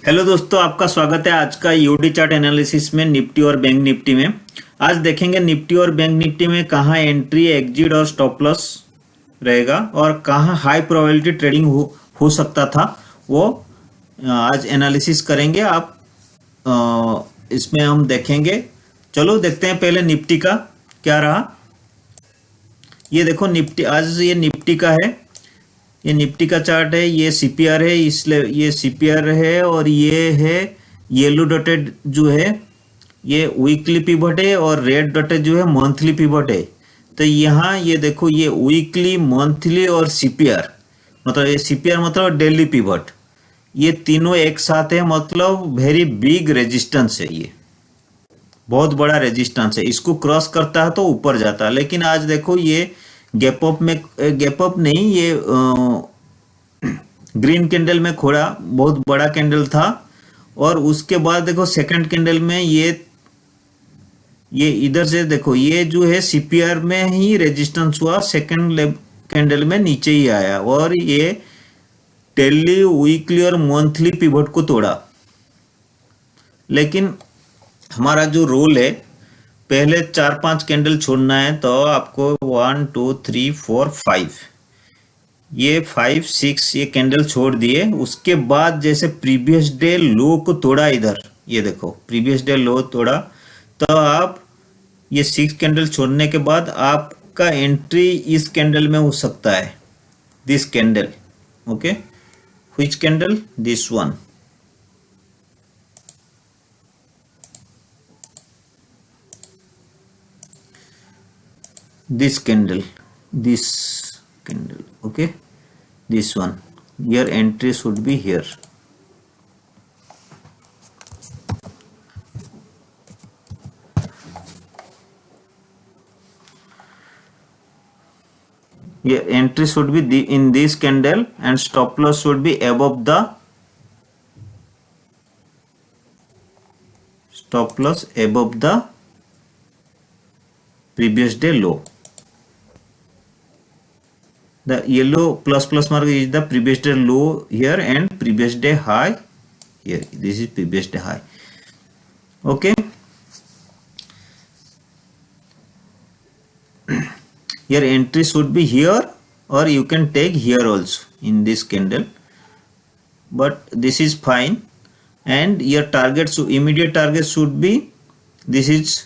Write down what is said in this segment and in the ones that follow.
Hello दोस्तों, आपका स्वागत है आज का यूडी चार्ट एनालिसिस में निफ्टी और बैंक निफ्टी में। आज देखेंगे निफ्टी और बैंक निफ्टी में कहाँ एंट्री, एग्जिट और स्टॉप लॉस रहेगा और कहाँ हाई प्रोबेबिलिटी ट्रेडिंग हो सकता था, वो आज एनालिसिस करेंगे। आप इसमें हम देखेंगे। चलो देखते हैं पहले निफ्टी का क्या रहा। ये देखो निफ्टी, आज ये निफ्टी का है, ये निफ्टी का चार्ट है, ये सीपीआर है, इसलिए ये सीपीआर है और ये है येलो डॉटेड जो है ये वीकली पिवट है और रेड डॉटेड जो है मंथली पिवट है। तो यहाँ ये देखो ये वीकली, मंथली और सीपीआर, मतलब ये सीपीआर मतलब डेली पिवट, ये तीनों एक साथ है, मतलब वेरी बिग रेजिस्टेंस है, ये बहुत बड़ा रेजिस्टेंस है। इसको क्रॉस करता है तो ऊपर जाता है, लेकिन आज देखो ये गैप अप में, गैप अप नहीं, ये ग्रीन कैंडल में खोड़ा, बहुत बड़ा कैंडल था। और उसके बाद देखो सेकंड कैंडल में ये इधर से देखो ये जो है सीपीआर में ही रेजिस्टेंस हुआ, सेकंड कैंडल में नीचे ही आया और ये डेली, वीकली और मंथली पिवट को तोड़ा। लेकिन हमारा जो रोल है, पहले 4-5 कैंडल छोड़ना है, तो आपको 1 2 3 4 5, ये 5 6 ये कैंडल छोड़ दिए। उसके बाद जैसे प्रीवियस डे लो को तोड़ा, इधर ये देखो प्रीवियस डे लो तोड़ा, तो आप ये 6 कैंडल छोड़ने के बाद आपका एंट्री इस कैंडल में हो सकता है, this candle. Okay, which candle? This one. this candle, okay, this one, your entry should be here. Your entry should be in this candle and stop loss should be above the previous day low. The yellow plus mark is the previous day low here and previous day high here. This is previous day high. Okay. Your entry should be here, or you can take here also in this candle, but this is fine. And your target, so immediate target should be, this is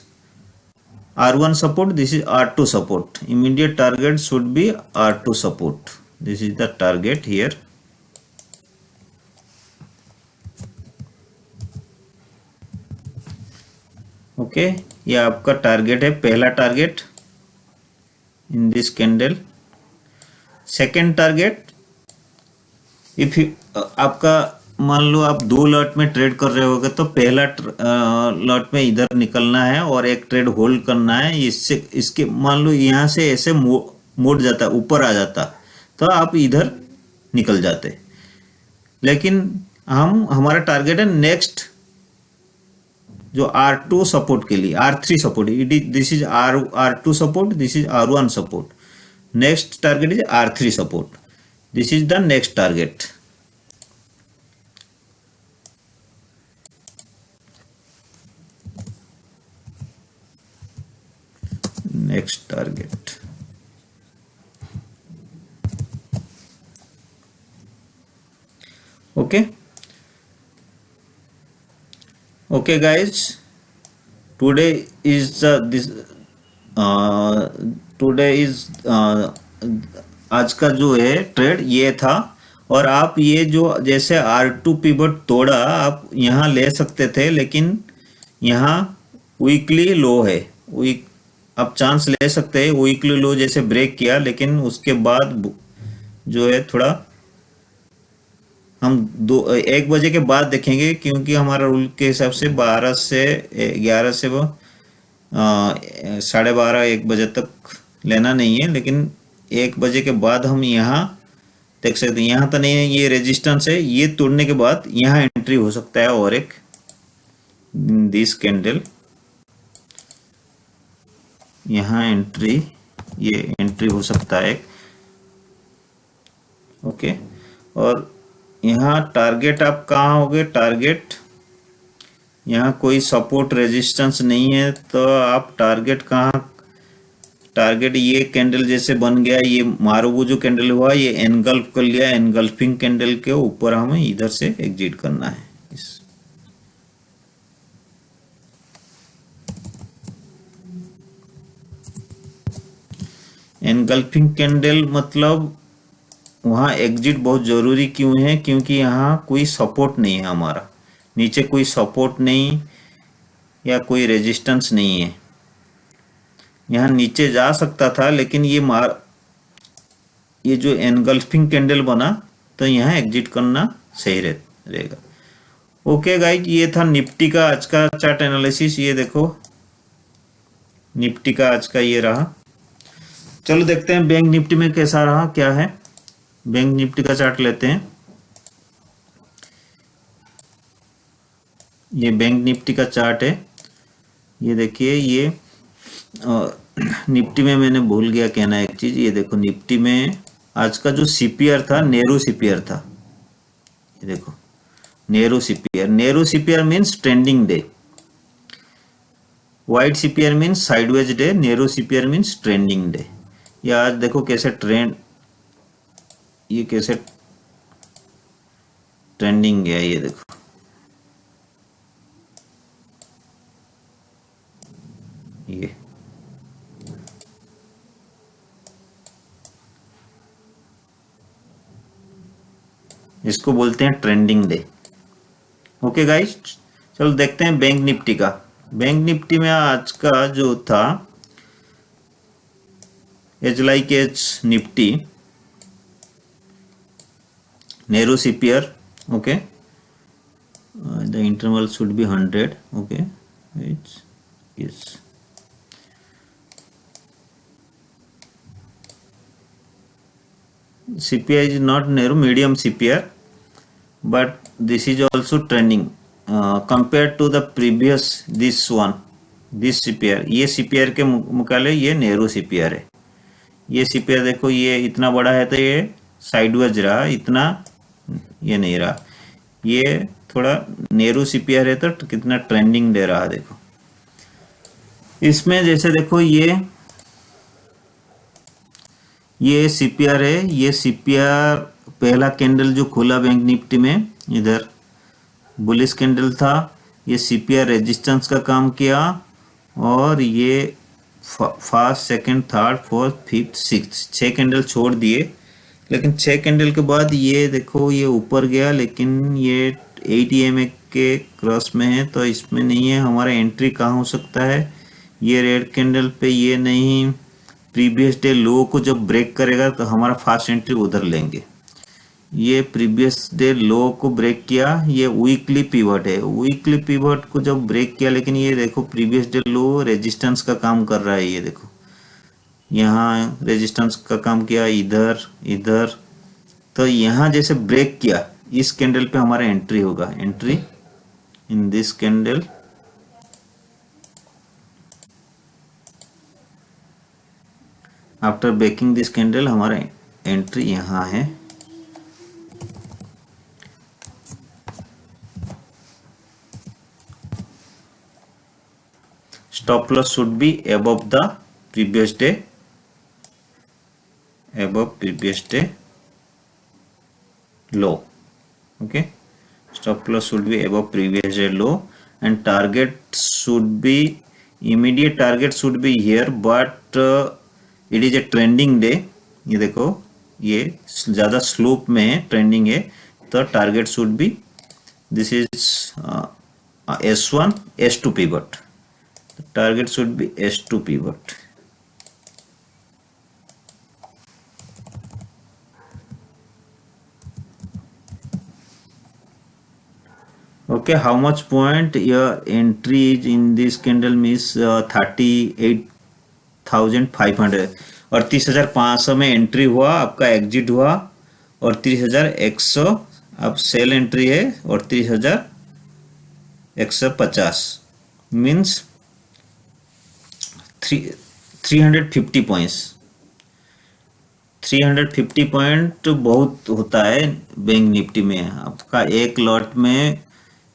R1 support, this is R2 support. Immediate target should be R2 support. This is the target here. Okay, ये आपका target है, पहला target in this candle. Second target, if आपका मान लो आप 2 lot में trade कर रहे होगे, तो पहला लॉट में इधर निकलना है और एक ट्रेड होल्ड करना है। इससे इसके मान लो यहाँ से ऐसे मोड़ जाता, ऊपर आ जाता, तो आप इधर निकल जाते। लेकिन हमारा टारगेट है नेक्स्ट जो R2 सपोर्ट के लिए, R3 support, this is R2 support, this is R1 support. Next target is R3 support, this is the next target. next target. Okay guys, today is आज का जो है ट्रेड ये था। और आप ये जो जैसे R2 पिवट तोड़ा, आप यहाँ ले सकते थे, लेकिन यहाँ वीकली लो है, आप चांस ले सकते हैं वीकली लो जैसे ब्रेक किया, लेकिन उसके बाद जो है थोड़ा हम 1 बजे के बाद देखेंगे, क्योंकि हमारा रूल के हिसाब से 12 से 11 से 12:30 1 बजे तक लेना नहीं है, लेकिन 1 बजे के बाद हम यहाँ देख सकते हैं। यहाँ तो नहीं है, ये रेजिस्टेंस है, ये तोड़ने के बाद यहाँ एंट्री हो सकता है और एक दिस कैंडल, यहाँ एंट्री, ये एंट्री हो सकता है। ओके, और यहाँ टारगेट आप कहाँ होगे, टारगेट यहाँ कोई सपोर्ट रेजिस्टेंस नहीं है, तो आप टारगेट कहाँ, टारगेट ये कैंडल जैसे बन गया, ये मारुबु जो कैंडल हुआ ये एनगल्फ कर लिया, एनगल्फिंग कैंडल के ऊपर हमें इधर से एग्जिट करना है। इस एनगल्फिंग कैंडल मतलब वहाँ एग्जिट बहुत ज़रूरी क्यों है, क्योंकि यहाँ कोई सपोर्ट नहीं है, हमारा नीचे कोई सपोर्ट नहीं या कोई रेजिस्टेंस नहीं है। यहाँ नीचे जा सकता था, लेकिन ये जो एनगल्फिंग कैंडल बना, तो यहाँ एग्जिट करना सही रहेगा। ओके गाइज, ये था निफ्टी का आज का चार्ट एनालिसिस। ये देखो निफ्टी का आज का ये रहा। चलो देखते हैं बैंक निफ्टी में कैसा रहा, क्या है। बैंक निफ्टी का चार्ट लेते हैं। ये बैंक निफ्टी का चार्ट है। ये देखिए, ये निफ्टी में मैंने भूल गया कहना एक चीज। ये देखो निफ्टी में आज का जो सीपीआर था, नेहरू सीपीआर था। ये देखो Nehru CPR, Nehru CPR means trending day, white CPR means sideways day, Nehru CPR means trending day. ये आज देखो कैसे ट्रेंड, ये कैसे ट्रेंडिंग गया, ये देखो ये इसको बोलते हैं ट्रेंडिंग डे। ओके गाइस, चलो देखते हैं बैंक निफ्टी का। बैंक निफ्टी में आज का जो था, as like as Nifty, Nehru CPR, okay, the interval should be 100, okay, it's is CPI is not narrow, medium CPR, but this is also trending compared to the previous this one, this CPR, ये CPR के मुकाबले ये Nehru CPR है। ये CPR देखो, ये इतना बड़ा है तो ये साइडवेज रहा, इतना ये नहीं रहा। ये थोड़ा नेहरू CPR है तो कितना ट्रेंडिंग दे रहा, देखो इसमें। जैसे देखो ये सीपीआर है, ये सीपीआर पहला कैंडल जो खोला बैंक निफ्टी में, इधर बुलिश कैंडल था, ये सीपीआर रेजिस्टेंस का काम किया, और ये first, second, third, fourth, fifth, six, 6 candle छोड़ दिए। लेकिन 6 कैंडल के बाद ये देखो ये ऊपर गया, लेकिन ये 80 EMA के क्रॉस में है, तो इसमें नहीं है। हमारा एंट्री कहाँ हो सकता है, ये रेड कैंडल पे, ये नहीं, प्रीवियस डे लो को जब ब्रेक करेगा तो हमारा फास्ट एंट्री उधर लेंगे। ये प्रीवियस डे लो को ब्रेक किया, ये वीकली पिवट है, वीकली पिवट को जब ब्रेक किया, लेकिन ये देखो प्रीवियस डे लो रेजिस्टेंस का काम कर रहा है। ये देखो यहाँ रेजिस्टेंस का काम किया, इधर इधर, तो यहाँ जैसे ब्रेक किया, इस कैंडल पे हमारा एंट्री होगा, entry in this candle. After breaking this candle हमारा एंट्री यहाँ है। Stop loss should be above the previous day, above previous day low, okay, stop loss should be above previous day low, and target should be, immediate target should be here, but it is a trending day। ये देखो ये ज़्यादा slope में है, trending है, तो target should be, this is S1 S2 pivot, target should be S2 pivot। Okay, how much point your entry is in this candle means 38,500, और 30,500 में एंट्री हुआ, आपका एग्जिट हुआ, और 30,100 अब सेल एंट्री है, और 30,150 मीन्स 350 पॉइंट्स। 350 पॉइंट बहुत होता है बैंक निफ्टी में। आपका एक लॉट में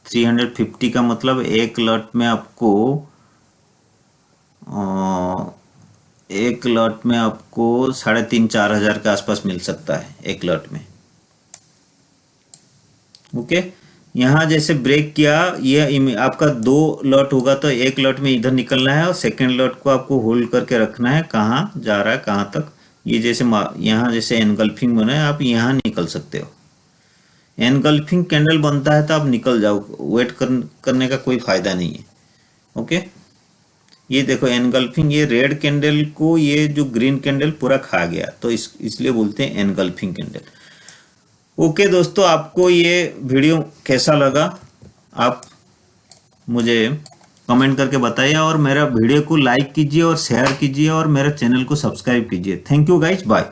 350 का मतलब एक लॉट में आपको एक लॉट में आपको 3,500-4,000 के आसपास मिल सकता है एक लॉट में। ओके, यहाँ जैसे ब्रेक किया, ये आपका 2 लॉट होगा तो एक लॉट में इधर निकलना है और सेकेंड लॉट को आपको होल्ड करके रखना है, कहाँ जा रहा है कहाँ तक। ये जैसे यहाँ जैसे एनगल्फिंग बना है, आप यहाँ निकल सकते हो। एनगल्फिंग कैंडल बनता है तो आप निकल जाओ, वेट करने का कोई फायदा नहीं है। ओके, ये देखो एनगल्फिंग, ये रेड कैंडल को ये जो ग्रीन कैंडल पूरा खा गया, तो इसलिए बोलते हैं एनगल्फिंग कैंडल। ओके दोस्तों, आपको ये वीडियो कैसा लगा आप मुझे कमेंट करके बताइए, और मेरा वीडियो को लाइक कीजिए और शेयर कीजिए और मेरे चैनल को सब्सक्राइब कीजिए। Thank you guys, bye.